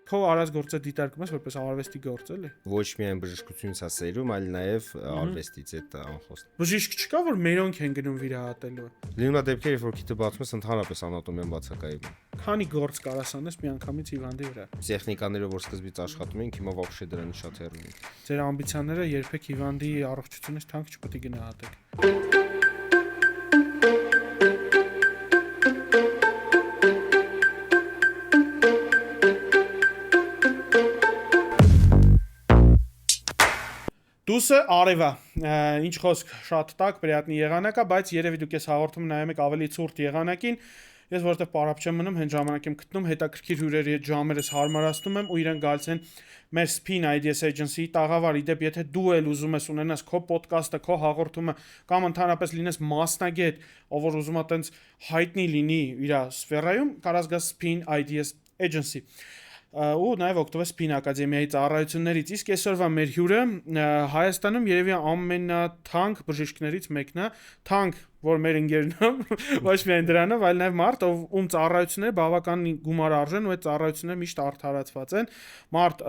քո արած գործը դիտարկում ես որպես արվեստի գործ էլի։ Ոչ միայն բժշկությունից է սերում, այլ նաև արվեստից է դա անխոստ։ Բժիշկ չկա, որ մերոնք են գնում վիրահատելու։ Լինում է դեպքեր, երբ որ քիթը բացում ես, ընդհանրապես անատոմիան բացակայում է։ Քանի գործ կարաս անես մի անգամից հիվանդի վրա։ Տեխնիկաները, որ սկզբից աշխատում են, հիմա вообще դրանից շատ հեռու են։ Ձեր ամբիցիաները երբեք հիվանդի առողջությունից թանկ չպետք է գնահատեք։ Դուսը արևա, ինչ խոսք շատ տակ, պրիատնի եղանակ է, բայց երևի դուք ես հաղորդում նայում եք ավելի ցուրտ եղանակին, ես որտեղ պարապ չեմ մնում, հենց ժամանակ եմ գտնում, հետաքրքիր հյուրերի հետ ժամերս հարմարացնում եմ ու իրենք գալիս են մեր Spin Ideas Agency-ի տաղավար, իդեպ եթե դու էլ ուզում ես ունենաս քո ոդկասթը, քո հաղորդումը կամ ընդհանրապես լինես մասնագետ, ով որ ուզում է տենց հայտնի լինի իր սֆերայում, կարաս գաս Spin Ideas Agency ու նաև օգտվես Spin Ակադեմիայի ծառայություններից։ Իսկ այսօրվա մեր հյուրը Հայաստանում երևի ամենաթանկ բժիշկներից մեկն է, թանկ, որ մեր ընկերն է, ոչ միայն դրանով, այլ նաև մարդ, ում ծառայությունները բավական գումար արժեն ու այդ ծառայությունները միշտ արդարացված են։ Մարդ,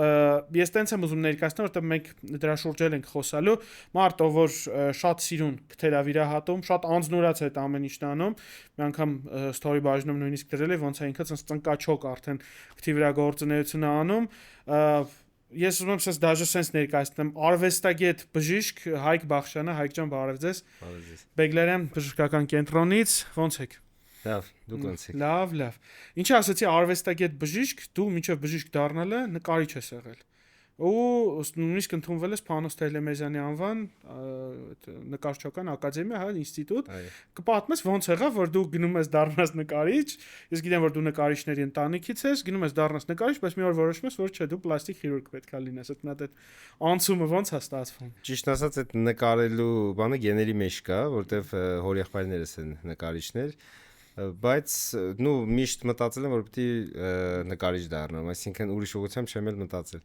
ես տենց եմ ուզում ներկայացնել, որտեղ մենք դրա շուրջել ենք խոսալու, մարդ, ով որ շատ սիրուն քթերավիրահատում, շատ անձնուրաց է այդ ամեն ինչն անում, մի անգամ story բաժնում նույնիսկ դրել է, ոնց է ինքը ծնկաչոք արդեն քթի վրա գործունեություն է անում։ Ես ուզում եմ սենց դաժե սենց ներկայացնեմ արվեստագետ բժիշկ Հայկ Բախշյանը, Հայկ ջան, բարև ձեզ։ Բեգլարյան բժշկական կենտրոնից, ոնց եք։ Լավ, դուք ոնց եք։ Լավ։ Ինչի ասացի արվեստագետ բժիշկ, դու մինչև բժիշկ դառնալը նկարիչ ես եղել։ Ու նույնիսկ ընդունվել ես Փանոս Թելեմեզյանի անվան նկարչական ակադեմիա, հա, ինստիտուտ։ Կպատմես ոնց եղավ, որ դու գնում ես դառնաս նկարիչ։ Ես գիտեմ, որ դու նկարիչների ընտանիքից ես, գնում ես դառնաս նկարիչ, բայց մի օր որոշում ես, որ չէ, դու պլաստիկ խիրուրգ պետք է լինես։ Այդ մատ այդ անցումը ոնց է ստացվում։ Ճիշտ ասած, այդ նկարելու բանը գեների մեջ կա, որտեվ հորեղբայրներս են նկարիչներ, բայց նու միշտ մտածել եմ, որ պետք է նկարիչ դառնամ, այսինքն ուրիշ ուղղությամբ չեմ էլ մտածել։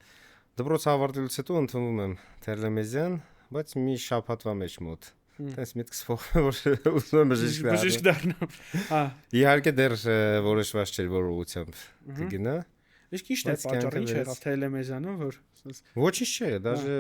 Դպրոց ավարտելուց հետո ընդունվում եմ Թերլեմեզյան, բայց մի շաբաթվա մեջ մոտ։ Տես միտքս փոխվում որ ուզում եմ բժիշկ դառնամ։ Հա։ Իհարկե դեռ որոշված չէր որ ուղղությամբ կգնա։ Իսկ ի՞նչն է պատճառը, ինչ եղավ Թելեմեզյանում, որ ոչինչ չէ, դաժե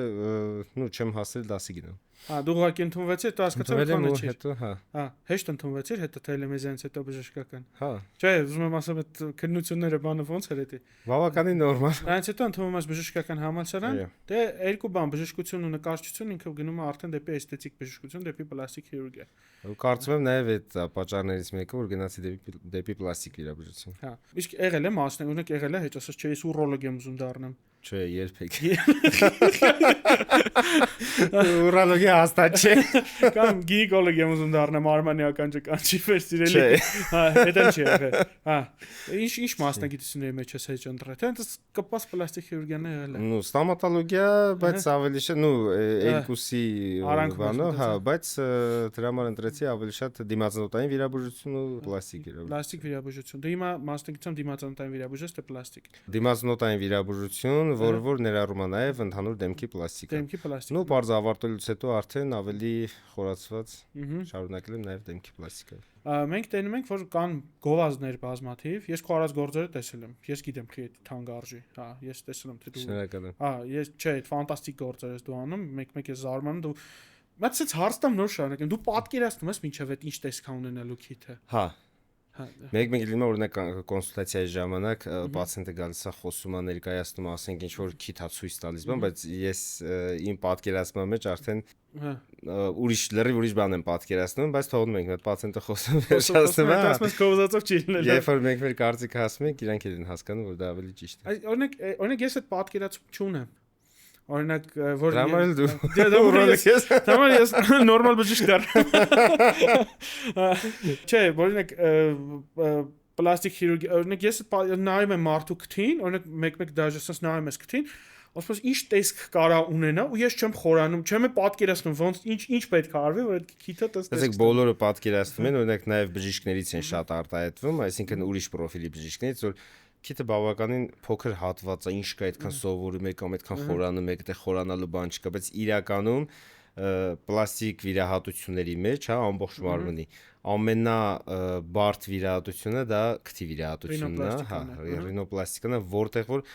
նու չեմ հասել դասի գնամ։ Հա, դու ուղղակի ընդունվեցիր, դու հասկացար քանը չի։ Հետո հա։ Հա, հեշտ ընդունվեցիր, հետո Թելեմեզյանից հետո բժշկական։ Հա։ Չէ, ուզում եմ ասեմ այդ քննությունները բանը ոնց էր էդի։ Բավականին նորմալ։ Այնց հետո ընդունվում ես բժշկական համալսարան։ Դե երկու բան, բժշկություն ու նկարչություն ինքը գնում է արդեն դեպի էսթետիկ բժշկություն, դեպի պլաստիկ խիրուրգիա։ Ու կարծում եմ նաև այդ պատճառներից մեկը որ գնացի դեպի պլաստիկ վիրաբուժություն։ Հա։ Իսկ եղել է մասնագետ, օրինակ եղել է, հեչ ասած չէ, ես ուրոլոգ եմ ուզում դառնամ։ Չէ, երբեք։ Ուրոլոգիա հաստատ չէ։ Կամ գինեկոլոգ եմ ուզում դառնամ արմանիական կանչի ֆեր սիրելի։ Հա, դա չի եղել։ Հա։ Ինչ մասնագիտությունների մեջ ես հեչ ընտրել։ Թե այնպես կպած պլաստիկ խիրուրգիան է եղել է։ Նու ստոմատոլոգիա, բայց ավելի շատ նու երկուսի բանով, հա, բայց դրա համար ընտրեցի ավելի շատ դիմացնոտային վիրաբուժություն ու պլաստիկ վիրաբուժություն։ Պլաստիկ վիրաբուժություն։ Դե հիմա մասնագիտությամբ դիմացնոտային վիրաբուժություն թե պլաստիկ։ Դիմացնոտային վիրաբուժություն, որ ներառում է նաև ընդհանուր դեմքի պլաստիկա։ Դեմքի պլաստիկ։ Նու բարձ ավարտելուց հետո արդեն ավելի խորացված շարունակել եմ նաև դեմքի պլաստիկա։ Մենք տենում ենք, որ կան գովազդներ բազմաթիվ։ Ես քո արած գործերը տեսել եմ։ Ես գիտեմ քիչ թանկ արժի։ Հա, ես տեսել եմ թե դու։ Շնորհակալ եմ։ Հա, ես չէ, ֆանտաստիկ գործեր ես դու անում, մեկ-մեկ ես զարմանում դու։ Բայց ես հարց տամ նոր շարունակեմ։ Դու պատկերացնում ես ինչև այդ ինչ տեսքան ունենալու քիթը։ Հա։ Մեկ-մեկ լինում է օրինակ կոնսուլտացիայի ժամանակ պացիենտը գալիս է խոսում է ներկայացնում ասենք ինչ որ քիթ է ցույց տալիս բան, բայց ես իմ պատկերացման մեջ արդեն ուրիշ բան եմ պատկերացնում, բայց թողնում ենք այդ պացիենտը խոսում վերջացնում է։ Ասում ես կոզածով չի լինել։ Երբ որ մենք մեր կարծիքը ասում ենք, իրանք են հասկանում, որ դա ավելի ճիշտ է։ Օրինակ ես այդ պատկերացում չունեմ։ Օրինակ որ Դրամալ դու ուրոլոգ ես, դրամալ ես նորմալ բժիշկ դառնամ։ Չէ, օրինակ պլաստիկ խիրուրգիա, օրինակ ես նայում եմ մարդու քթին, օրինակ մեկ-մեկ դաժե sense նայում ես քթին, ասում ես ինչ տեսք կարա ունենա ու ես չեմ խորանում, չեմ պատկերացնում ոնց ինչ պետք է արվի, որ այդ քիթը տեսք։ Ասեք բոլորը պատկերացնում են, օրինակ նաև բժիշկներից են շատ արտահայտվում, այսինքն ուրիշ պրոֆիլի բժիշկներից, որ քիթը բավականին փոքր հատված է, ինչ կա այդքան սովորում եք կամ այդքան խորանում եք, այդտեղ խորանալու բան չկա, բայց իրականում պլաստիկ վիրահատությունների մեջ, հա, ամբողջ մարմնի ամենաբարդ վիրահատությունը դա քթի վիրահատությունն է, հա, ռինոպլաստիկան է, որտեղ որ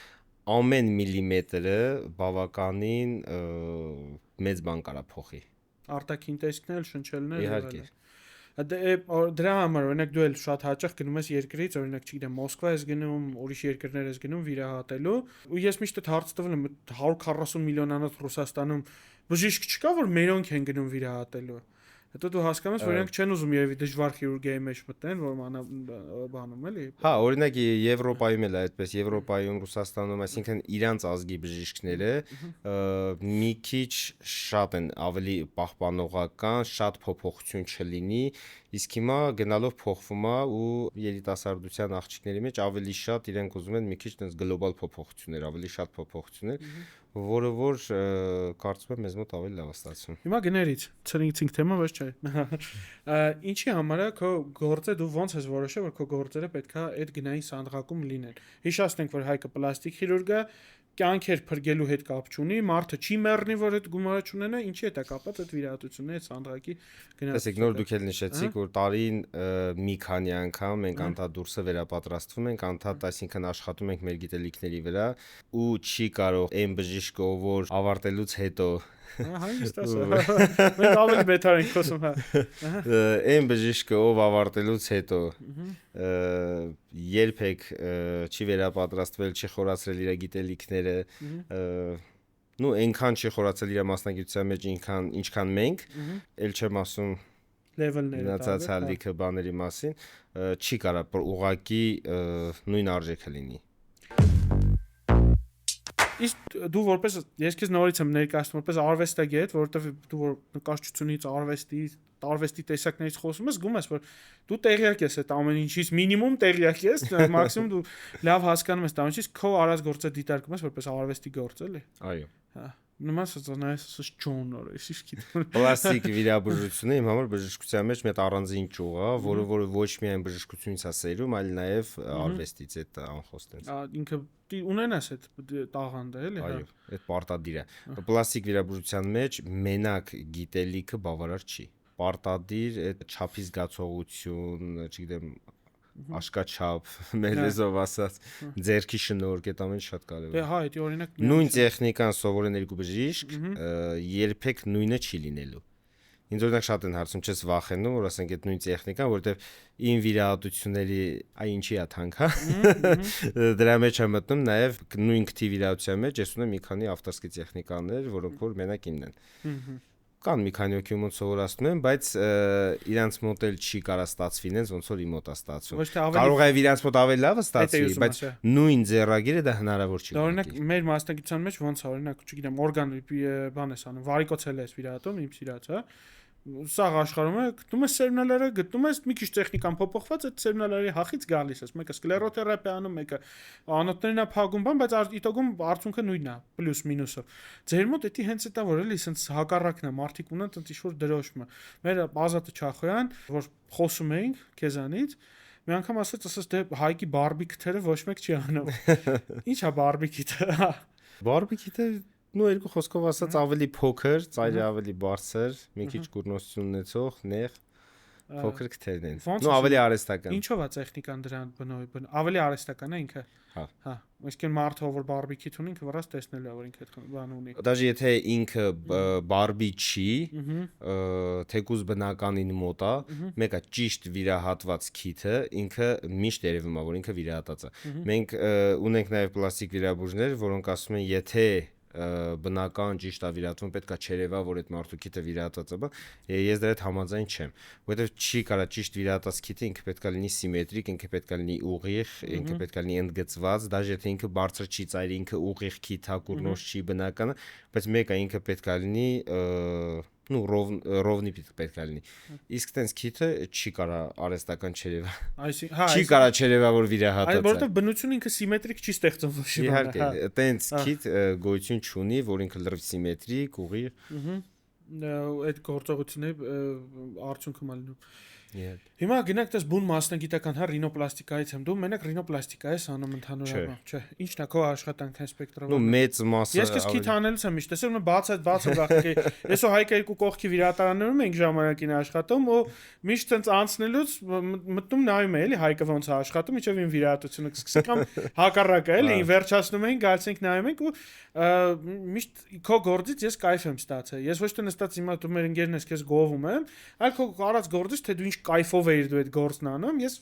ամեն միլիմետրը բավականին մեծ բան կարա փոխի։ Արտաքին տեսքն էլ շնչելն էլ Իհարկե։ Դրա համար օրինակ դու էլ շատ հաճախ գնում ես երկրից, օրինակ չգիտեմ, Մոսկվա ես գնում, ուրիշ երկրներ ես գնում վիրահատելու, ու ես միշտ այդ հարց տվել եմ 140 միլիոնանոց Ռուսաստանում բժիշկ չկա, որ մերոնք են գնում վիրահատելու։ Հետո դու հասկանում ես, որ իրենք չեն ուզում երևի դժվար քիրուրգիայի մեջ մտնեն, որ բանում էլի։ Հա, օրինակ Եվրոպայում էլ այդպես, Եվրոպայում, Ռուսաստանում, այսինքն իրանց ազգի բժիշկները մի քիչ շատ են ավելի պահպանողական, շատ փոփոխություն չլինի, իսկ հիմա գնալով փոխվում է ու երիտասարդության աղջիկների մեջ ավելի շատ իրենք ուզում են մի քիչ այնպես գլոբալ փոփոխություններ, ավելի շատ փոփոխություններ, որը որ կարծում եմ մեզ մոտ ավելի լավ է ստացվում։ Հիմա գներից ցրինցինգ թեմա, ոչ չէ։ Ինչի համար է քո գործը դու ոնց ես որոշել, որ քո գործերը պետքա այդ գնային սանդղակում լինեն։ Հիշացնենք, որ Հայկը պլաստիկ քիրուրգ է, կյանքեր փրկելու հետ կապ չունի, մարդը չի մեռնի, որ այդ գումարը չունենա, ինչի հետ է կապված այդ վիրահատությունների այդ սանդղակի գնացությունը։ Տեսեք, նոր դուք էլ նշեցիք, որ տարին մի քանի անգամ մենք անդադ դուրսը վերապատրաստվում ենք, անդադ, այսինքն աշխատում ենք մեր գիտելիքների վրա ու չի կարող այն բժիշկը, որ ավարտելուց հետո հանգիստ ասա։ Մենք ավելի բետար ենք խոսում, հա։ այն բժիշկը, ով ավարտելուց հետո երբեք չի վերապատրաստվել, չի խորացրել իր գիտելիքները, նու այնքան չի խորացել իր մասնագիտության մեջ, ինչքան մենք, ել չեմ ասում լեվելները մնացած հալիքը բաների մասին, չի կարող ուղղակի նույն արժեքը լինի։ Իսկ դու որպես ես քեզ նորից եմ ներկայացնում որպես արվեստագետ, որովհետև դու որ նկարչությունից, արվեստի տեսակներից խոսում ես, գում ես որ դու տեղյակ ես այդ ամեն ինչից, մինիմում տեղյակ ես, մաքսիմում դու լավ հասկանում ես դա ինչից քո արած գործը դիտարկում ես որպես արվեստի գործ, էլի։ Այո։ Հա։ Նման սա Ջոն նորից, իսկ պլաստիկ վիրաբուժությունը իմ համար բժշկության մեջ մի հատ առանձին ճյուղ է, որը ոչ միայն բժշկությունից է սերում, այլ նաև արվեստից այդ անխոստից։ Ինքը ունենաս այդ տաղանդը, էլի, հա։ Այո, այդ պարտադիր է։ Պլաստիկ վիրաբուժության մեջ մենակ գիտելիքը բավարար չի։ Պարտադիր այդ չափի զգացողություն, չգիտեմ, աշկաչափ, մեր լեզվով ասած, ձերքի շնորհք, այդ ամեն շատ կարևոր է։ Դե հա, դա օրինակ նույն տեխնիկան սովորեն երկու բժիշկ, երբեք նույնը չի լինելու։ Ինձ օրինակ շատ են հարցում, չես վախենում, որ ասենք այդ նույն տեխնիկան, որովհետև ին վիրահատությունների, այ ինչի է թանկ, հա։ Դրա մեջ է մտնում նաև նույն քթի վիրահատության մեջ, ես ունեմ մի քանի ավտորսկի տեխնիկաներ, որոնք որ մենակ ինն են։ Կան մի քանի հոգի ումոտ սովորացնում են, բայց իրանց մոտ էլ չի կարա ստացվի ինձ ոնց որ իմ մոտ է ստացվում։ Կարող է իրանց մոտ ավելի լավ ստացվի, բայց նույն ձեռագիրը դա հնարավոր չի։ Օրինակ մեր մասնագիտության մեջ ոնց է, օրինակ, չգիտեմ, օրգան բան ես անում, վարիկոցել ես վիրահատում, իմ սիրած, հա։ Սաղ աշխարհում է, գտնում ես սերմնալերը, գտնում ես մի քիչ տեխնիկան փոփոխված, այդ սերմնալերի հախից գալիս ես, մեկը սկլերոթերապիա անում, մեկը անոթներն է փակում, բան, բայց իտոգում արդյունքը նույնն է, պլյուս մինուսով։ Ձեր մոտ դա հենց էտա որ էլի, ասենց հակառակն է, մարդիկ ունեն տենց ինչ-որ դրոշմը։ Մեր Ազատը Չախոյան, որ խոսում էինք քեզանից, մի անգամ ասաց դե Հայկի բարբիկիթերը ոչ մեկ չի անում։ Ի՞նչ է բարբիկիթը։ Բարբիկիթը նու երկու խոսքով ասած ավելի փոքր, ծայրը ավելի բարձր, մի քիչ կուրնոսություն ունեցող, նեղ, փոքր քթերն են։ Նու ավելի արհեստական։ Ինչով է տեխնիկան դրան բնորոշ, ավելի արհեստական է ինքը։ Հա։ Հա, իսկ այն մարդը որ բարբիկիթ ունի, ինքը վրաս տեսնելու է որ ինքը այդ բան ունի։ Դաժե եթե ինքը բարբի չի, թեկուզ բնականին մոտ է, մեկը ճիշտ վիրահատված քիթը, ինքը միշտ երևում է որ ինքը վիրահատած է։ Մենք ունենք նաև պլաստիկ վիրաբույժներ, որոնք ասում են, եթե բնական ճիշտ է վիրահատվում, պետքա չերևա, որ այդ մարդու քիթը վիրահատած է, բա ես դրա հետ համաձայն չեմ, որովհետև չի կարա ճիշտ վիրահատած քիթը ինքը պետքա լինի սիմետրիկ, ինքը պետքա լինի ուղիղ, ինքը պետքա լինի ընդգծված, դաժե թե ինքը բարձր չի ծայրի, ինքը ուղիղ քիթ է, կուրնոս չի բնականը, բայց մեկը ինքը պետքա լինի նու ռովնի պետքա լինի։ Իսկ տենց քիթը չի կարա արհեստական չերևա։ Այսինքն, հա, չի կարա չերևա, որ վիրահատած է։ Այլ որովհետև բնությունը ինքը սիմետրիկ չի ստեղծում ոչ մի բան։ Իհարկե, տենց քիթ գոյություն չունի, որ ինքը լրիվ սիմետրիկ, ուղիղ։ Այդ գործողությունների արդյունքում ալնում։ Հիմա գնանք դες բուն մասնագիտական հա ռինոպլաստիկայից եմ դու մենակ ռինոպլաստիկա ես անում ընդհանուրապես չէ ինչն է քո աշխատանքն սպեկտրով նու մեծ մասը ես քիչ անելուց եմ միշտ ասում բաց գախքի ես հայկա երկու կողքի վիրատարաններում ենք ժամանակին աշխատում ու միշտ ցենց անցնելուց մտնում նայում եմ էլի հայկը ոնց է աշխատում ինչեւ ին վիրատությունը կսկսի կամ հակառակը էլի վերջացնում ենք գալիս ենք նայում ենք ու միշտ քո գործից ես կայֆ եմ ստացել ես ոչ թե նստած հիմա դու մեր ընկերն ես քեզ գովում եմ այլ քո կարած գործից թե դու ինչ կայֆով էիր դու այդ գործն անում ես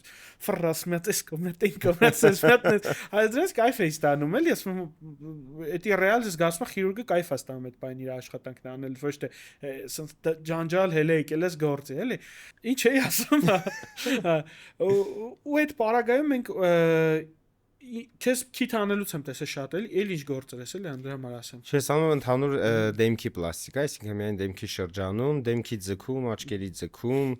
ֆրաս մտես կոմենտին կոմենտես այդպես կայֆ էի ստանում էլի ես էդի ռեալ զգացում եմ խիրուրգը կայֆ է ստանում այդ բան իր աշխատանքն անել ոչ թե ջանջալ հելե եկել ես գործի էլի ինչ էի ասում ու այդ պարագայում մենք Քեզ քիթ անելուց եմ տեսել շատ էլի ինչ գործեր ես էլի դրա համար ասեմ Չես անում ընդհանուր դեմքի պլաստիկա, այսինքն միայն դեմքի շրջանում, դեմքի ձգում, աչքերի ձգում,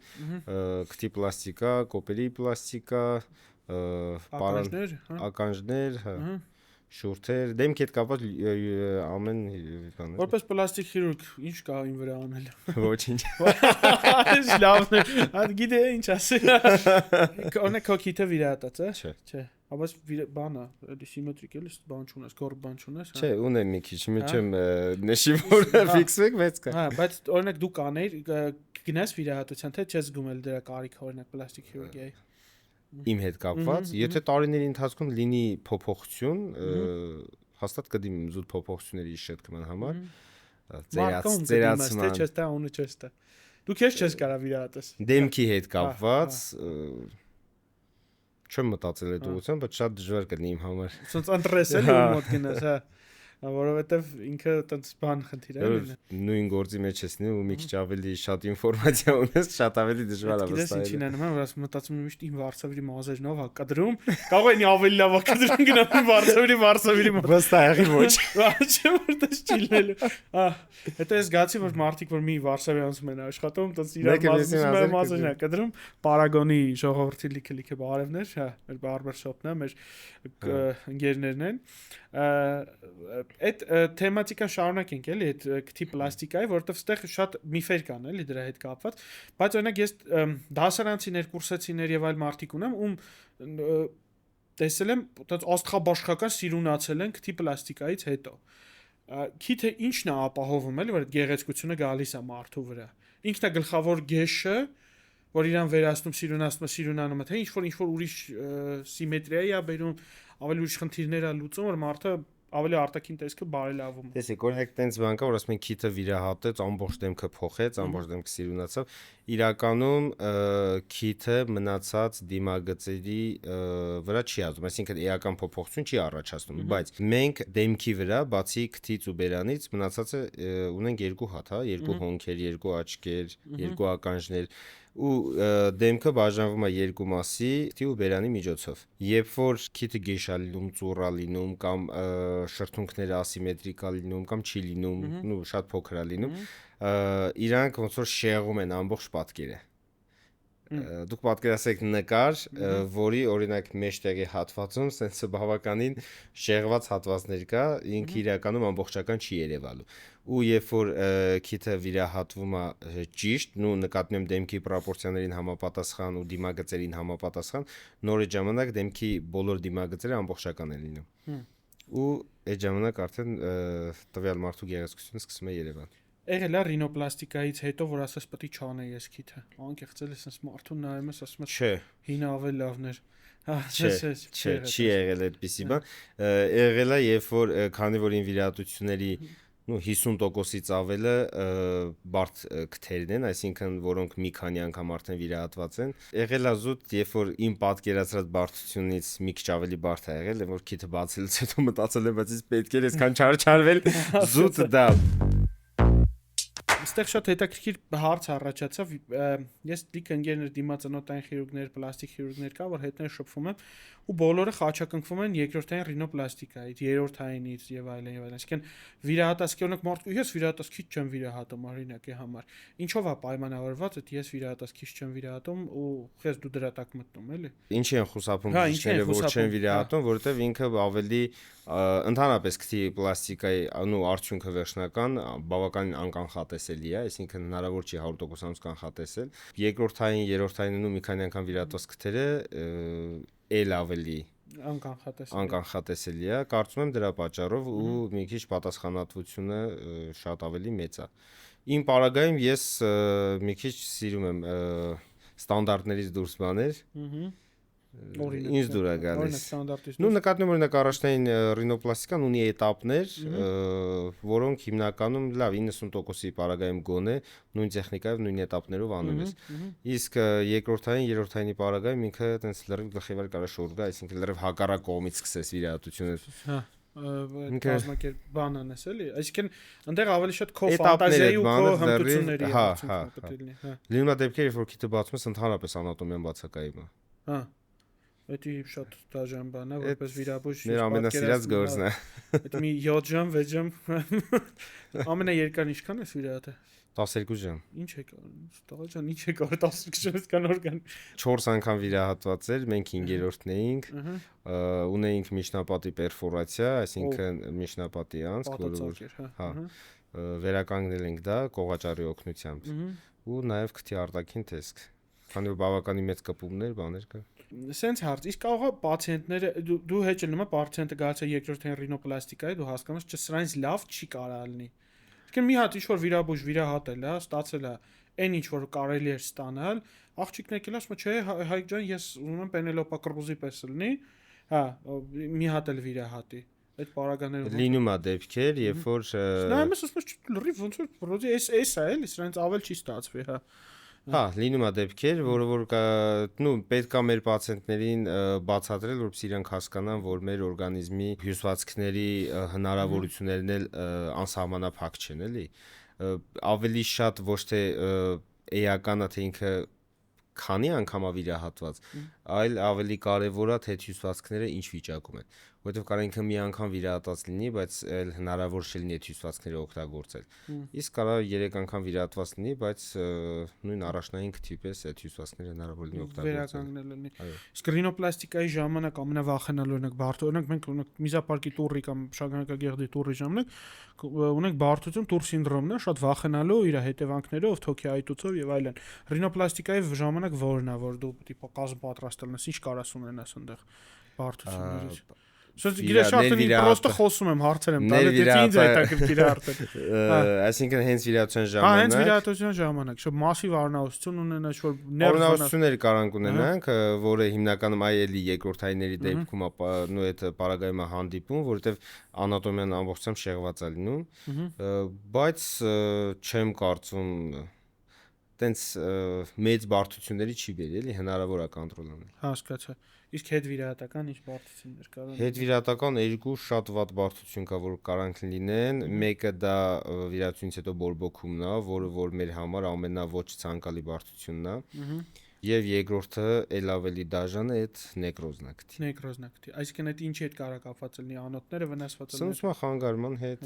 քթի պլաստիկա, կոպերի պլաստիկա, ականջներ, շուրթեր, դեմքի հետ կապված ամեն բան։ Որպես պլաստիկ խիրուրգ ինչ կա ին վրա անել։ Ոչինչ։ Այս լավն է։ Այդ գիտե ինչ ասել։ Օրինակ քո քիթը վիրահատած է։ Չէ։ Բայց բանա, սիմետրիկ էլի բան չունես, գորբ բան չունես, հա։ Չէ, ունեմ մի քիչ, միջեմ նշի որ ֆիքսվեք, բայց կա։ Հա, բայց օրինակ դու կանեիր գնաս վիրահատության, թե չես գումել դրա կարիք օրինակ պլաստիկ խիրուրգիայի։ Իմ հետ կապված, եթե տարիների ընթացքում լինի փոփոխություն, հաստատ կդիմեմ զուտ փոփոխությունների իշետքման համար, ծերացման, թե չես տա ունը չես տա։ Դու քեզ չես կարա վիրահատես։ Դեմքի հետ կապված չեմ մտածել այդ ուղղությամբ, բայց շատ դժվար կլինի իմ համար։ Ոնց ընտրես էլի ու մոտ գնաս, հա։ Որովհետև ինքը տենց բան խնդիր է լինի։ Նույն գործի մեջ ես լինում ու մի քիչ ավելի շատ ինֆորմացիա ունես, շատ ավելի դժվար է վստահել։ Գիտես ինչին եմ նման, որ մտածում եմ միշտ իմ վարսավիրի մազերնով հա կադրում, կարող է ավելի լավ կադրում գնամ վարսավիրի մոտ։ Վստահ ոչ։ Չէ՞ որ դա չիլնելու։ Հետո ես զգացի որ մարդիկ որ մի վարսավի անցում են աշխատում, տենց իրար մազերն է կադրում, Պարագոնի ժողովրդի լիքը բարևներ, հա, մեր բարբերշոփն է, մեր ընկերներն են։ Այդ թեմատիկան շարունակենք էլի այդ քթի պլաստիկայի, որովհետև ստեղ շատ միֆեր կան էլի դրա հետ կապված, բայց օրինակ ես դասարանցիներ, կուրսեցիներ եւ այլ մարդիկ ունեմ, ում տեսել եմ այդպես աստղաբաշխական սիրունացել են քթի պլաստիկայից հետո։ Քիթը ինչն է ապահովում էլի, որ այդ գեղեցկությունը գալիս է մարդու վրա։ Ինքն է գլխավոր գեշը, որ իրան վերացնում, սիրունանում է, թե ինչ որ ուրիշ սիմետրիա է բերում, ավելի ուրիշ խնդիրներ է լուծում, որ մարդը ավելի արտաքին տեսքը բարելավում։ Տեսեք, օրինակ տենց բան կա, որ ասում են քիթը վիրահատեց, ամբողջ դեմքը փոխեց, ամբողջ դեմքը սիրունացավ։ Իրականում քիթը մնացած դիմագծերի վրա չի ազդում, այսինքն էական փոփոխություն չի առաջացնում, բայց մենք դեմքի վրա, բացի քթից ու բերանից, մնացածը ունենք երկու հատ, հա, երկու հոնքեր, երկու աչքեր, երկու ականջներ ու դեմքը բաժանվում է երկու մասի, քթի ու բերանի միջոցով։ Երբ որ քիթը գեշա լինում, ծուռա լինում կամ շրթունքները ասիմետրիկա լինում կամ չի լինում, ու շատ փոքր է լինում, իրանք ոնց որ շեղում են ամբողջ պատկերը։ Դուք պատկերացրեք նկար, որի օրինակ մեջտեղի հատվածում սենց բավականին շեղված հատվածներ կա, ինքը իրականում ամբողջական չի երևալու։ Ու երբ որ քիթը վիրահատվում է ճիշտ, նու նկատնում եմ դեմքի պրոպորցիաներին համապատասխան ու դիմագծերին համապատասխան, նոր այդ ժամանակ դեմքի բոլոր դիմագծերը ամբողջական են լինում։ Ու այդ ժամանակ արդեն տվյալ մարդու գեղեցկությունը սկսում է երևալ։ Եղել է ռինոպլաստիկայից հետո որ ասես պետք է չանեի ես քիթը։ Անկեղծել ես sense մարդուն նայում ես ասում ես չէ, հին ավելի լավն էր։ Չէ, չի եղել այդպիսի բան։ Եղել է երբ որ քանի որ ինվիրատությունների 50%-ից ավելը բարդ քթերն են, այսինքն որոնք մի քանի անգամ արդեն վիրահատված են։ Եղել է զուտ, երբ որ իմ պատկերացրած բարդությունից մի քիչ ավելի բարդ է եղել, որ քիթը բացելուց հետո մտածել եմ, բայց պետք է այսքան չարչարվել զուտ դա։ Այստեղ շատ հետաքրքիր հարց առաջացավ։ Ես դիք ընկերներ դիմացանոթային խիրուրգներ, պլաստիկ խիրուրգներ կա, որ հետներ շփվում եմ ու բոլորը խաչակնքվում են երկրորդային ռինոպլաստիկայից, երրորդայինից եւ այլն եւ այլն։ Այսինքն վիրահատասկի օրինակ մարդու ես վիրահատասկի չեմ վիրահատում օրինակի համար։ Ինչով է պայմանավորված, ότι ես վիրահատասկի չեմ վիրահատում ու քեզ դու դրա տակ մտնում էլի։ Ինչի են խուսափում քիչները, որ չեն վիրահատում, որովհետեւ ինքը ավելի Ընդհանրապես քթի պլաստիկայի արդյունքը վերջնական բավականին անկանխատեսելի է, այսինքն հնարավոր չի 100% կանխատեսել։ Երկրորդային, երրորդային ու մի քանի անգամ վիրատված քթերը էլ ավելի անկանխատեսելի է, կարծում եմ դրա պատճառով ու մի քիչ պատասխանատվությունը շատ ավելի մեծ է։ Իմ պարագայում ես մի քիչ սիրում եմ ստանդարտներից դուրս բաներ։ Ինձ դուր է գալիս։ Նկատնում եմ օրինակ առաջնային ռինոպլաստիկան ունի էտապներ, որոնք հիմնականում լավ 90%-ի պարագայում գոնե նույն տեխնիկայով, նույն էտապներով անում ես։ Իսկ երկրորդային, երրորդայինի պարագայում ինքը տենց լրիվ գլխիվար կարա շուռ գա, այսինքն լրիվ հակառակ կողմից սկսես վիրահատությունը։ Կազմակերպ բան անես էլի, այսինքն այնտեղ ավելի շատ քո ֆանտազիայի ու քո հմտությունների պետք է լինի։ Լինում է դեպքեր, երբ որ քիթը բացում ես, ընդհանրապես անատոմիան բացակայում է։ Դա շատ դաժան բան է, որպես վիրաբույժ։ Մեր ամենասիրած գործն է։ Դա մի 7 ժամ, 6 ժամ։ Ամենաերկար ինչքան ես վիրահատել։ 12 ժամ։ Ինչ է տղա ջան, ինչ է կարող 12 ժամից կան օրգան։ 4 անգամ վիրահատված էր, մենք 5-րդն էինք, ունեինք միջնապատի պերֆորացիա, այսինքն միջնապատի անցք, որը վերականգնել ենք դա կողաճարի օգնությամբ ու նաև քթի արտաքին տեսք։ Քանի որ բավականին մեծ կպումներ, բաներ կա։ Սենց հարց, իսկ կարող է պացիենտները դու հետ նոմա պացիենտը գալիս է երկրորդային ռինոպլաստիկայի, դու հասկանաս, չէ, սրանից լավ չի կարա լինի։ Իսկ մի հատ ինչ-որ վիրաբույժ վիրահատել է, ստացել է այն ինչ որ կարելի էր ստանալ, աղջիկն եկել ասում է, չէ, Հայկ ջան, ես ուզում եմ Պենելոպա Կրուզի պես լինի, մի հատ էլ վիրահատի։ Այդ պարագաներով լինում է դեպքեր, երբ որ նայում ես ասում ես լրիվ ոնց որ ռոզի էս է էլի, սրանից ավել չի ստացվի, լինում է դեպքեր, որը պետք է մեր պացիենտներին բացատրել, որպեսզի իրանք հասկանան, որ մեր օրգանիզմի հյուսվածքների հնարավորություններն էլ անսահմանափակ չեն, էլի։ Ավելի շատ ոչ թե էականա թե ինքը քանի անգամ է վիրահատված, այլ ավելի կարևոր է թե հյուսվածքները ինչ վիճակում են, որովհետև կարող ինքը մի անգամ վիրահատած լինի, բայց էլ հնարավոր չէ այդ հյուսվածքները օգտագործել։ Իսկ կարող 3 անգամ վիրահատված լինի, բայց նույն առաջնային քթի պես այդ հյուսվածքները հնարավոր լինի օգտագործել։ Իսկ ռինոպլաստիկայի ժամանակ ամենավախենալու օրինակ բարդ օրինակ մենք ունենք միզապարկի տուրի կամ շագանակագեղձի տուրի ժամանակ ունենք բարդություն տուր սինդրոմն է, շատ վախենալու իր հետևանքներով, թոքի այտուցով եւ այլն։ Ռինոպլաստիկայի ժամանակ որն է, որ դու տիպը կազմ պատրաստել ես, ինչ կարաս ունենաս այնտեղ բարդություններից։ Սենց գիրես արդեն պրոստը խոսում եմ, հարցեր եմ տալի, դե ինձ հետաքրքիր է արդեն։ Այսինքն հենց վիրահատության ժամանակ։ Հենց վիրահատության ժամանակ, շո մասիվ առնահոսություն ունենա, շո ներվություններ կարանք ունենանք, որը հիմնականում այելի երկրորդայինների դեպքում նույն այդ պարագայում է հանդիպում, որովհետև անատոմիան ամբողջությամբ շեղված է լինում, բայց չեմ կարծում տենց մեծ բարդությունների չի բերի, էլի հնարավոր է կոնտրոլ անել։ Հասկացա։ Իսկ հետվիրահատական ինչ բարդություններ կարող են։ Հետվիրահատական երկու շատ վատ բարդություն կա, որ կարանք լինեն։ Մեկը դա վիրահատությունից հետո բորբոքումն է, որ մեր համար ամենաոչ ցանկալի բարդությունն է։ Եվ երկրորդը էլ ավելի դաժան է այդ նեկրոզնակտի։ Նեկրոզնակտի։ Այսինքն այդ ինչի հետ կարող կապված լինի անոթները վնասված լինեն։ Սնուցման խանգարման հետ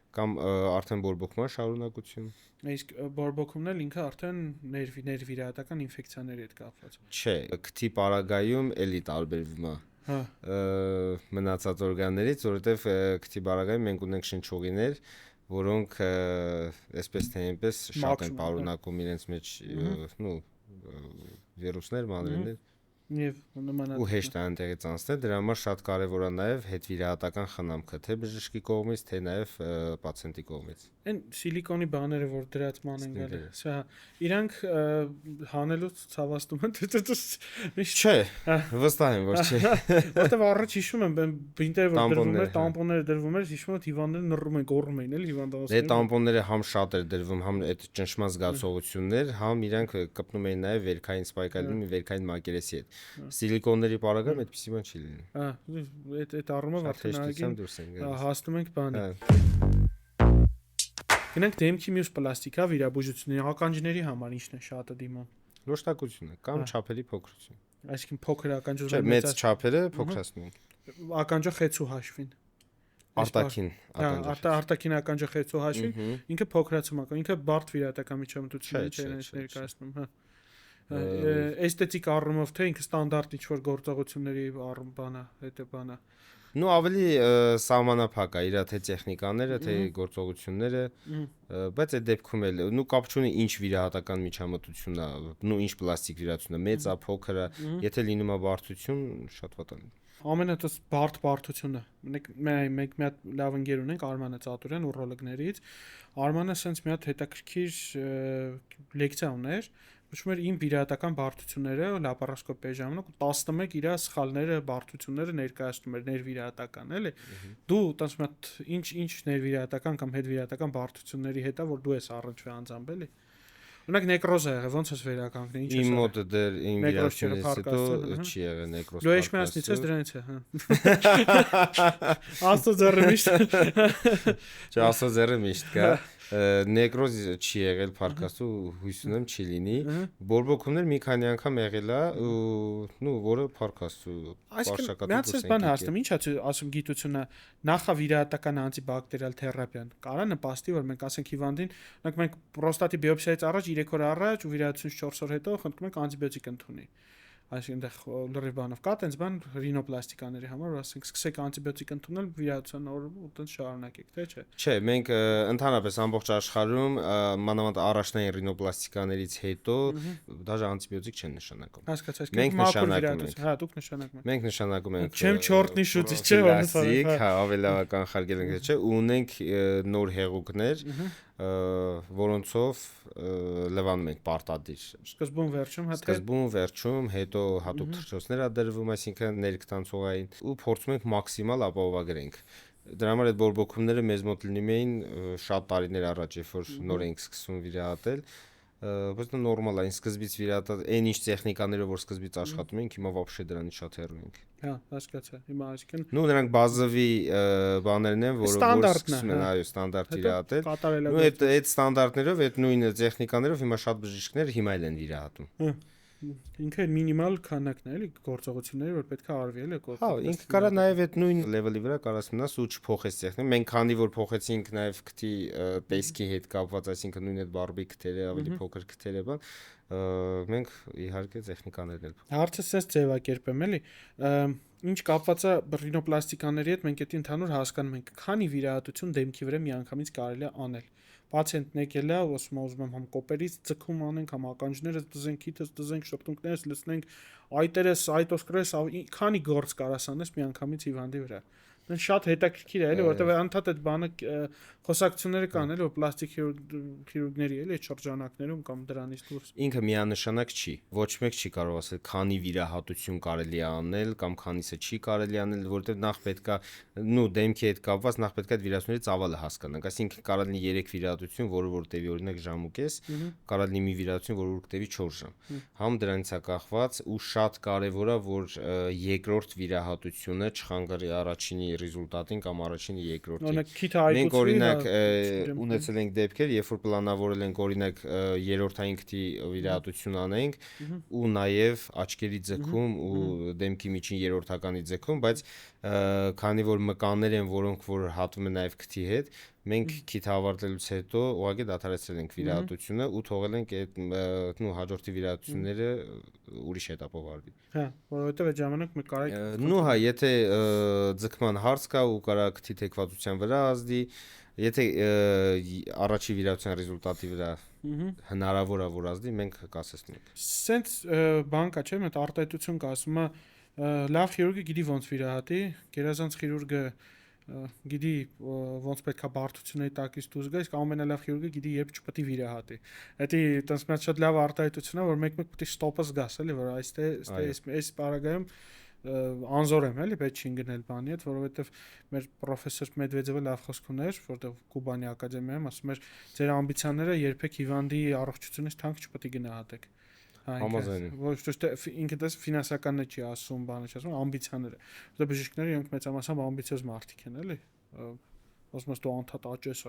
կամ արդեն բորբոքման շարունակություն։ Իսկ բորբոքումն էլ ինքը արդեն ներվիրահատական ինֆեկցիաների հետ կապված։ Չէ, քթի պարագայում էլի տարբերվում է մնացած օրգաններից, որովհետև քթի պարագայում մենք ունենք շնչուղիներ, որոնք այսպես թե այնպես շատ են պարունակում իրենց մեջ վիրուսներ, մանրէներ Եվ նմանատիպ ու հեշտ է այնտեղից անցնել, դրա համար շատ կարևոր է նաև հետվիրահատական խնամքը, թե բժշկի կողմից, թե նաև պացիենտի կողմից։ Այն սիլիկոնի բաները, որ դրացման են գալի, սա իրանք հանելուց ցավաստում են, չէ, վստահ եմ, որ չէ։ Որտեվ առաջ հիշում եմ, բինտերը որ դրվում էր, տամպոնները դրվում էր, հիշում եմ հիվանդները նռում են, գոռում էին, էլի հիվանդանոցները։ Դե տամպոնները համ շատ էր դրվում, համ այդ ճնշման զգացողություններ, համ իրանք կպնում էին նաև վերքային սպայկալին, վերքային մակերեսի հետ։ Սիլիկոնների պարագայում այդպեսի բան չի լինում։ Այդ առումով արդեն հասնում ենք բանը։ Գնանք դեմքի մյուս պլաստիկա վիրաբուժությունների ականջների համար ինչն է շատը դիմում։ Լոշտակությունը կամ չափերի փոքրություն։ Այսինքն փոքր ականջով Չէ, մեծ չափերը փոքրացնում ենք։ Ականջը խեցու հաշվին։ Արտաքին ականջը խեցու հաշվին, ինքը փոքրացում ական, ինքը բարդ վիրահատական միջամտություններ չէ ներկայացնում, Էսթետիկ առումով թե ինքը ստանդարտ ինչ-որ գործողությունների բանը, հետը բանը։ Ну ավելի սահմանափակ է իր թե տեխնիկաները, թե գործողությունները, բայց այդ դեպքում էլ նու կապ չունի ինչ վիրահատական միջամտությունն է, նու ինչ պլաստիկ վիրահատությունն է, մեծ է, փոքր է, եթե լինում է բարդություն, շատ վատ է։ Ամենատես բարդությունը։ Մենք մի հատ լավ ընկեր ունենք Արմանը Ծատուրյան ուրոլոգներից։ Արմանը sense մի հատ հետաքրքիր լեկցիա ուներ, ոչ իմ վիրահատական բարդությունները լապարասկոպիայի ժամանակ 11 իր սխալները, բարդությունները ներկայացնում էր ներվիրահատական, էլի։ Դու տես մի հատ ինչ ներվիրահատական կամ հետվիրահատական բարդությունների հետ է, որ դու ես առնչվի անձամբ, էլի։ Օրինակ նեկրոզ է եղել, ոնց ես վերականգնի, ինչ ես։ Իմ մոտ դեռ իմ վիրահատությունից հետո չի եղել նեկրոզ։ Դու էշմիածնից ես դրանից է, հա։ Աստծո ձեռը միշտ։ Չէ, աստծո ձեռը միշտ կա։ Նեկրոզ չի եղել փարկաստու, հույս ունեմ չի լինի։ Բորբոքումներ մի քանի անգամ եղել է, ու որը փարկաստու պարշակատու։ Այսինքն, մի բան հարցնում, ի՞նչ է ասում գիտությունը, նախավիրահատական անտիբակտերիալ թերապիան։ Կարա նպաստի, որ մենք ասենք հիվանդին, օրինակ մենք պրոստատի բիոպսիայից առաջ 3 օր առաջ ու վիրահատությունից 4 օր հետո խնդրում ենք անտիբիոտիկ ընդունի։ Այսինքն լրիվ բանով կա տենց բան ռինոպլաստիկաների համար, որ ասենք սկսեք անտիբիոտիկ ընդունել վիրահատության օրը ու տենց շարունակեք, թե չէ։ Չէ, մենք ընդհանրապես ամբողջ աշխարհում մանավանդ առաջնային ռինոպլաստիկաներից հետո դաժե անտիբիոտիկ չեն նշանակում։ Հասկացա, մենք նշանակում ենք։ Հա, դուք նշանակում եք։ Մենք նշանակում ենք։ Չեմ չորտնի շուտից, չէ՞ որ հա, ավելի կանխարգել ենք, չէ՞, ունենք նոր հեղուկներ, որոնցով լվանում ենք պարտադիր։ Սկզբում վերջում, հա թե։ Սկզբում վերջում, հետո հատուկ թռչոցներ ա դրվում, այսինքն ներքտանցողային ու փորձում ենք մաքսիմալ ապահովագրենք։ Դրա համար այդ բորբոքումները մեզ մոտ լինում էին շատ տարիներ առաջ, երբ որ նոր ենք սկսում վիրահատել, բայց դա նորմալ է, այն սկզբից վիրահատած, այն ինչ տեխնիկաներով որ սկզբից աշխատում ենք, հիմա вообще դրանից շատ հեռու ենք։ Հա, հասկացա։ Հիմա այսինքն նու նրանք բազովի բաներն են, որը սկսում են, այո, ստանդարտ վիրահատել։ Ու այդ ստանդարտներով, այդ նույն տեխնիկաներով հիմա շատ բժիշկներ հիմա էլ են վիրահատում։ Ինքը մինիմալ քանակն է, էլի գործողությունների, որ պետք է արվի, էլի կողմից։ Հա, ինքը կարա նաև այդ նույն լեվելի վրա կարաս մնաս ու չփոխես տեխնիկան։ Մենք քանի որ փոխեցինք նաև քթի տեսքի հետ կապված, այսինքն նույն այդ բարբի քթերը, ավելի փոքր քթերը, բան, մենք իհարկե տեխնիկաներն էլ։ Հարցը sense ձևակերպեմ, էլի։ Ինչ կապված է ռինոպլաստիկաների հետ, մենք դա ընդհանուր հասկանում ենք, քանի վիրահատություն դեմքի վրա միանգամից կարելի է անել։ Պացիենտն եկել է, ասում եմ համ կոպերից ձգում անենք, համ ականջներս դզենք, քիթս դզենք, շրթունքներս լցնենք, այտերս, այտոսկրես, քանի գործ կարաս անես միանգամից հիվանդի վրա։ Շատ հետաքրքիր է, էլի, որտեղ անդադ այդ բանը խոսակցությունները կան, էլի, որ պլաստիկ քիրուրգների էլի այդ շրջանակներում կամ դրանից դուրս։ Ինքը միանշանակ չի։ Ոչ մեկ չի կարող ասել քանի վիրահատություն կարելի է անել կամ քանիսը չի կարելի անել, որտեղ նախ պետքա նու դեմքի հետ կապված նախ պետքա այդ վիրահատությունների ծավալը հասկանանք։ Այսինքն կարող լինի 3 վիրահատություն, որը որ տևի օրինակ ժամուկես, կարող լինի մի վիրահատություն, որը որ տևի 4 ժամ։ Համ դրանից է կախված ու շատ կարևոր է, որ երկրորդ վիրահատությունը չխանգարի առաջինի ռեզուլտատին կամ առաջինի երկրորդին։ Մենք օրինակ ունեցել ենք դեպքեր, երբ որ պլանավորել ենք օրինակ երրորդային քթի վիրահատություն անենք ու նաև աչքերի ձգում ու դեմքի միջին երրորդականի ձգում, բայց քանի որ մկաններ են, որոնք որ հատվում են նաև քթի հետ, մենք քիթ ավարտելուց հետո ուղղակի դադարեցրել ենք վիրահատությունը ու թողել ենք այդ նու հաջորդի վիրահատությունները ուրիշ հետապով արվի։ Հա, որովհետև այդ ժամանակ մենք կարենք նու հա, եթե ձգման հարց կա ու կարա քթի թեքվածության վրա ազդի, եթե առաջի վիրահատության ռեզուլտատի վրա հնարավոր է որ ազդի, մենք կասեցնենք։ Սենց բան կա, չէ՞, այդ արտահայտություն կա, ասում է լավ քիրուրգը գիտի ոնց վիրահատի, գերազանց քիրուրգը գիտի ոնց պետքա բարդությունների տակից դուրս գա, իսկ ամենալավ քիրուրգը գիտի երբ չպետք է վիրահատի։ Դա տենց մի շատ լավ արտահայտություն է, որ մեկ-մեկ պետք է ստոպը զգաս, էլի, որ այս պարագայում անզոր եմ, էլի, պետք չի գնել բանի հետ, որովհետև մեր պրոֆեսոր Մեդվեդևը լավ խոսք ուներ, որտեղ Կուբանի ակադեմիայում ասում էր, ձեր ամբիցիաները երբեք հիվանդի առողջությունից թանկ չպետք է գնահատեք։ Ոչ թե ինքը դες ֆինանսականն չի ասում, բանը չի ասում, ամբիցիաները։ Որտեղ բժիշկները իրենք մեծամասամբ ամբիցիոզ մարդիկ են, էլի։ Ասում ես դու անդադ աճես։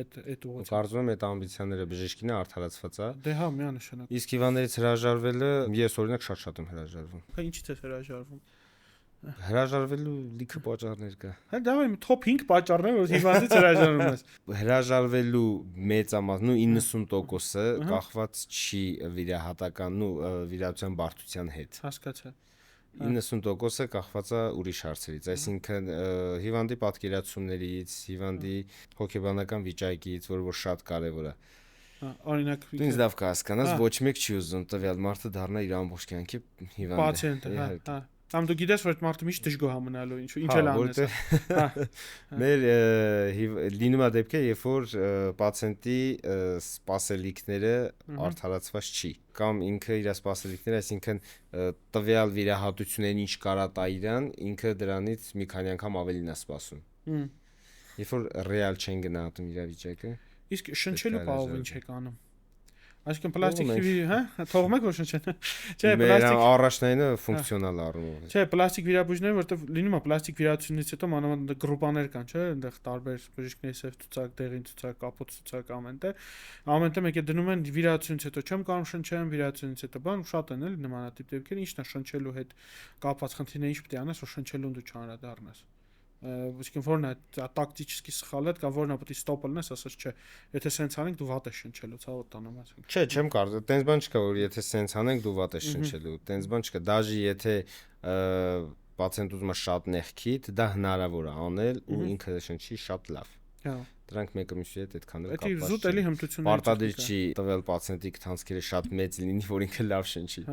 Այդ ուղղությամբ։ Կարծում եմ այդ ամբիցիաները բժիշկին է արդարացված է։ Դե հա, միանշանակ։ Իսկ հիվանդներից հրաժարվելը ես օրինակ շատ եմ հրաժարվում։ Ինչի՞ց է հրաժարվում։ Հրաժարվելու լիքը պատճառներ կա։ Հա դա իմ top 5 պատճառն է, որ հիվանդից հրաժարվում ես։ Հրաժարվելու մեծամասն, 90%-ը կախված չի վիրահատական ու վիրահատության բարդության հետ։ Հասկացա։ 90%-ը կախված է ուրիշ հարցերից, այսինքն հիվանդի պատկերացումներից, հիվանդի հոգեբանական վիճակից, որը որ շատ կարևոր է։ Օրինակ Դու ինձ լավ կհասկանաս, ոչ մեկ չի ուզում տվյալ մարդը դառնա իր ամբողջ կյանքի հիվանդ։ Պացիենտը, հա։ Կամ դու գիտես, որ այդ մարդը միշտ դժգոհ է մնալու, ինչ էլ անես։ Մեր լինում է դեպքեր, երբ որ պացիենտի սպասելիքները արդարացված չի, կամ ինքը իր սպասելիքները, այսինքն տվյալ վիրահատություններին ինչ կարա տա իրան, ինքը դրանից մի քանի անգամ ավելին է սպասում։ Երբ որ ռեալ չեն գնահատում իր վիճակը։ Իսկ շնչելու պահով ինչ եք անում։ Այսինքն պլաստիկի, հա, թողում եք որ շնչեն։ Չէ, պլաստիկ առաջնայինը ֆունկցիոնալ առումով։ Չէ, պլաստիկ վիրաբույժները, որտեղ լինում է պլաստիկ վիրահատությունից հետո մանավանդ գրուպաներ կան, չէ, այնտեղ տարբեր բժիշկների սև ցուցակ, դեղին ցուցակ, կապոտ ցուցակ ամենտեղ մեկ է դնում են վիրահատությունից հետո չեմ կարող շնչեմ, վիրահատությունից հետո բան շատ են էլի նմանատիպ դեպքեր, ինչն է շնչելու հետ կապված խնդիրները, ինչ պետք է անես, որ շնչելուն դու չանդրադառնաս։ Այսինքն որն է տակտիկի սխալը, կամ որն է պետք է ստոպ լնես, ասած չէ, եթե սենց անենք դու վատ ես շնչելու, ցավոտ տանեմ ասենք։ Չէ, չեմ կարող, տենց բան չկա, որ եթե սենց անենք դու վատ ես շնչելու, տենց բան չկա, դաժե եթե պացիենտ ուզում է շատ նեղքիդ, դա հնարավոր է անել ու ինքը շնչի շատ լավ։ Հա։ Դրանք մեկը մյուսի հետ այդքան էլ կապված չի։ Զուտ էլի հմտություններ։ Պարտադիր չի տվել պացիենտի քթանցքերը շատ մեծ լինի, որ ինքը լավ շնչի։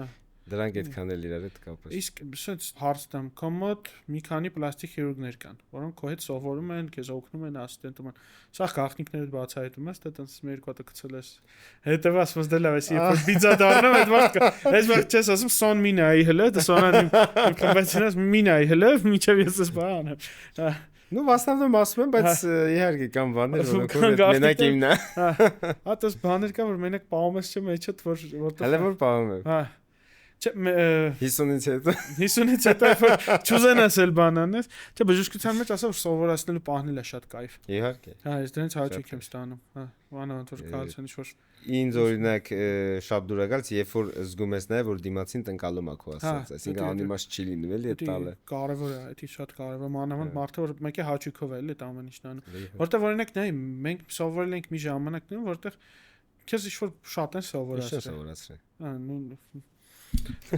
Դրանք այդքան էլ իրար հետ կապված։ Իսկ ասած հարցտամ, կոմոդ մի քանի պլաստիկ քիրուրգներ կան, որոնք քո հետ սովորում են, քեզ օգնում են, ասիստենտում են։ Սա գաղտնիքներդ բացահայտում ես, թե տենց մի երկու հատ գցել ես։ Հետևած ոնց դե լավ է, երբ որ բիզա դառնում այդ մարդը, այս մարդը չես ասում սոն մինայի հլը, դա սոնան իմ կոմբինացիոնս մինայի հլը, միջև ես ես բանը։ Ну, в основном ասում եմ, բայց իհարկե կան բաներ, որոնք մենակ իմն է։ Հա, դες բաներ կան, որ մենակ պահում ես չեմ էջդ, որտեղ։ Հələ որ պահում եմ։ Հա։ Չէ, 50-ից հետո 50-ից հետո չուզենաս էլ բան անես։ Չէ, բժշկության մեջ ասա որ սովորացնելու պահնել է շատ կայֆ։ Իհարկե։ Հա, ես դրանից հաճույք եմ ստանում։ Հա, մանավանդ որ կալցեն ինչ-որ ինձ օրինակ շատ դուր է գալիս, երբ որ զգում ես նաև որ դիմացին տնկալում է քո ասած, այսինքն անիմաստ չի լինում էլի այդ տալը։ Կարևոր է, դա շատ կարևոր, մանավանդ մարդը որ մեկ է հաճույքով է էլի այդ ամեն ինչն անում։ Որտեղ օրինակ նայ մենք սովորել ենք մի ժամանակներում, որտեղ քեզ ինչ-որ շատ են սովորացրել։ Հա, նույն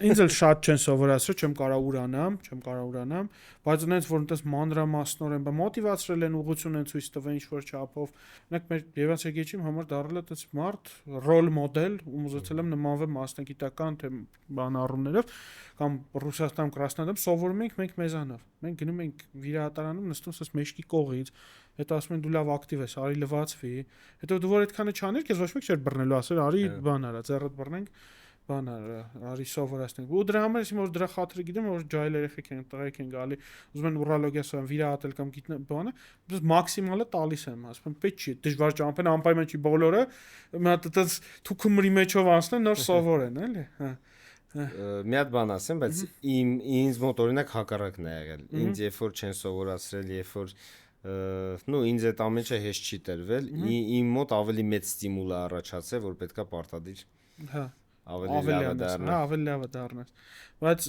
Ինձ էլ շատ չեն սովորացրել, չեմ կարող ուրանամ, բայց ունենց որ այնպես մանրամասնորեն, բա մոտիվացրել են ուղղություն են ցույց տվել ինչ-որ չափով։ Օրինակ մեր Եվրասիագեչի համար դառել է այդպես մարդ, ռոլ մոդել, ում ուզեցել եմ նմանվել մասնագիտական թե բան առումներով, կամ Ռուսաստանում, Կրասնոդարում սովորում ենք մենք մեզանով։ Մենք գնում ենք վիրահատարանում, նստում ասես մեջքի կողից, հետո ասում են դու լավ ակտիվ ես, արի լվացվի, հետո դու որ այդքանը չաներ, քեզ ոչ մեկ չէր բռնելու, ասել արի բան արա, ձեռդ բռնենք բան արի սովորացնենք։ Ու դրա համար ասեմ որ դրա խաթրը գիտեմ որ ջայլ երեխեք են, տղեկ են գալի, ուզում են ուրոլոգիա սովորեն, վիրահատել կամ գիտնա բանը, բայց մաքսիմալը տալիս եմ, ասում եմ պետք չի, դժվար ճամփեն անպայման չի բոլորը, մի հատ այդպես թուքումրի մեջով անցնեն, նոր սովորեն, էլի։ Հա։ Մի հատ բան ասեմ, բայց ինձ մոտ օրինակ հակառակն է եղել։ Ինձ երբ որ չեն սովորացրել, երբ որ նո ինձ այդ ամենը հեշտ չի տրվել, իմ մոտ ավելի մեծ ստիմուլ է առաջացել, որ պետքա պարտադիր։ Հա ավելի լավ է դառնաս։ Բայց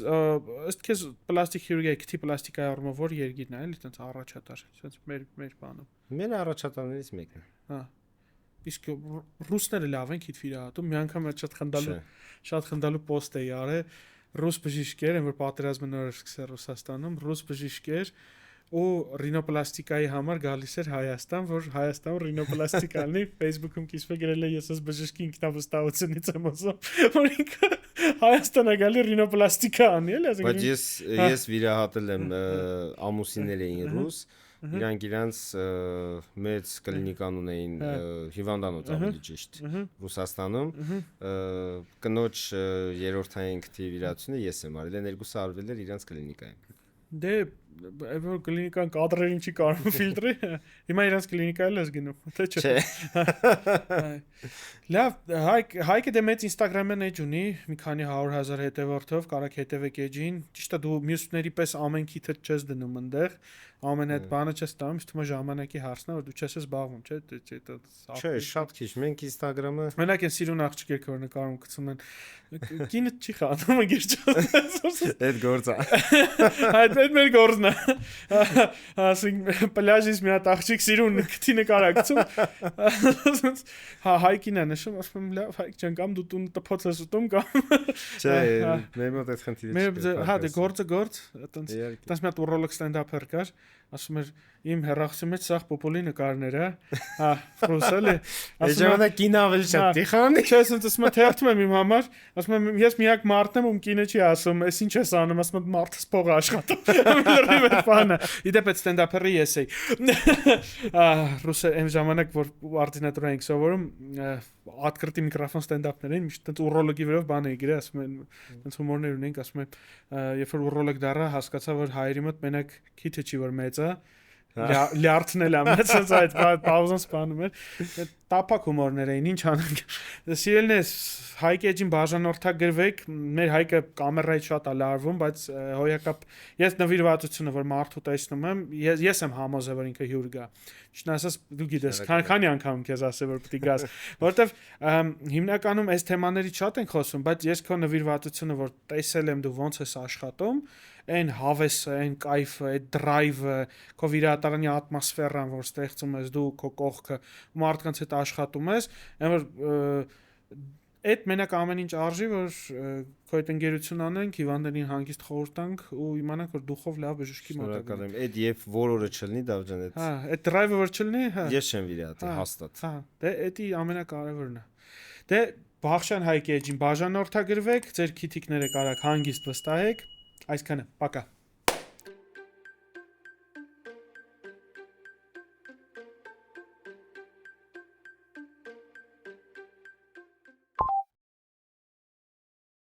ըստ քեզ պլաստիկ քիրուրգիայի քթի պլաստիկայի առումով որ երգիրն է, էլի այտենց առաջատար, այսպես մեր բանում։ Մեր առաջատարներից մեկն է։ Հա։ Իսկ ռուսները լավ են քիթ վիրահատում, մի անգամ շատ խնդալու post էի արել, ռուս բժիշկեր են, որ պատերազմը նոր սկսել Ռուսաստանում, ռուս բժիշկեր ու ռինոպլաստիկայի համար գալիս էր Հայաստան, որ Հայաստանում ռինոպլաստիկալնի Facebook-ում կիսվե գրել է ես ես բժշկի ինքնավստահությունից եմ ասում, որ ինքը Հայաստան է գալի ռինոպլաստիկա անի, էլի ասենք։ Բայց ես վիրահատել եմ ամուսիններ էին ռուս, իրանց մեծ կլինիկան ունեին հիվանդանոց ավելի ճիշտ Ռուսաստանում, կնոջ երրորդային քթի վիրահատությունը ես եմ արել, այն երկուսը արվել էր իրանց կլինիկայում։ Դե որ կլինիկան կադրերին չի կարող ֆիլտրի, հիմա իրանց կլինիկայել ես գնում, թե չէ։ Լավ, Հայկը դե մեծ Instagram-ն էջ ունի, մի քանի 100,000 հետևորդով, կարաք հետևեք էջին։ Ճիշտ է, դու մյուսների պես ամեն քիթը չես դնում այնտեղ, ամեն այդ բանը չես տանում, իսկ թվում է ժամանակի հարցն է, որ դու չես զբաղվում, չէ՞։ Չէ, շատ քիչ, մենք Instagram-ը Մենակ են սիրուն աղջիկեր որ նկարում գցում են։ Կինը չի խաթում գիրճ։ այդ գործը։ Այդ մեր գործն է։ Ասենք պլաժից մի հատ աղջիկ սիրուն քթի նկարակցում։ Հա հայկին է նշում, ասում եմ լավ հայկ ջան կամ դու տուն տփոց ես ուտում կամ։ Չէ, մեր մոտ այդ խնդիրը չի։ Հա դե գործը գործ, այտենց մի հատ urolog stand-up-եր կար, ասում էր իմ հեռախոսի մեջ սաղ պոպոլի նկարները, հա, ֆրուսելի։ Այս ժամանակ կինը ավելի շատ տիխանի։ Չէ, ասենց ասում եմ թերթում եմ իմ համար, ասում եմ ես միակ մարդն եմ ում կինը չի ասում, ես ինչ ես անում, ասում եմ մարդս փող աշխատում։ Լրիվ է բանը։ Իդեպ այդ stand-up-ը ես էի։ Ռուսը այն ժամանակ որ արդինատուրա ենք սովորում, ատկրտի միկրոֆոն stand-up-ներ էին, միշտ այդ urolog-ի վրով բան էի գրել, ասում են, այնց հումորներ ունենք, ասում եմ, երբ որ urolog դառա, հասկացա որ հայերի մոտ մենակ քիթը չի որ մեծ է։ Լյարդնել եմ, ասած այդ պաուզան սպանում էր։ Տապակ հումորներ էին, ինչ անենք։ Սիրելիներս, Հայկ էջին բաժանորդագրվեք, մեր Հայկը կամերայից շատ է լարվում, բայց հոյակապ ես նվիրվածությունը որ մարդու տեսնում եմ, ես եմ համոզը որ ինքը հյուր գա։ Ճիշտ ասած դու գիտես, քանի անգամ քեզ ասել որ պետք է գաս, որովհետև հիմնականում այս թեմաներից շատ ենք խոսում, բայց ես քո նվիրվածությունը որ տեսել եմ դու ոնց ես աշխատում, այն հավեսը, այն կայֆը, այդ դրայվը, քո վիրահատարանի ատմոսֆերան, որ ստեղծում ես դու քո կողքը, ու մարդկանց հետ աշխատում ես, այն որ այդ մենակ ամեն ինչ արժի, որ քո այդ ընկերություն անենք, հիվանդներին հանգիստ խորհուրդ տանք ու իմանանք, որ դուխով լավ բժշկի մոտ ենք։ Այդ եւ որ օրը չլինի Դավջան այդ։ Հա, այդ դրայվը որ չլինի, հա։ Ես չեմ վիրահատի հաստատ։ Հա, դե էդի ամենակարևորն է։ Դե Բախշյան Հայկ էջին բաժանորդագրվեք, ձեր քիթիկները կարաք հանգիստ վստահեք։ Այսքանը, պակա։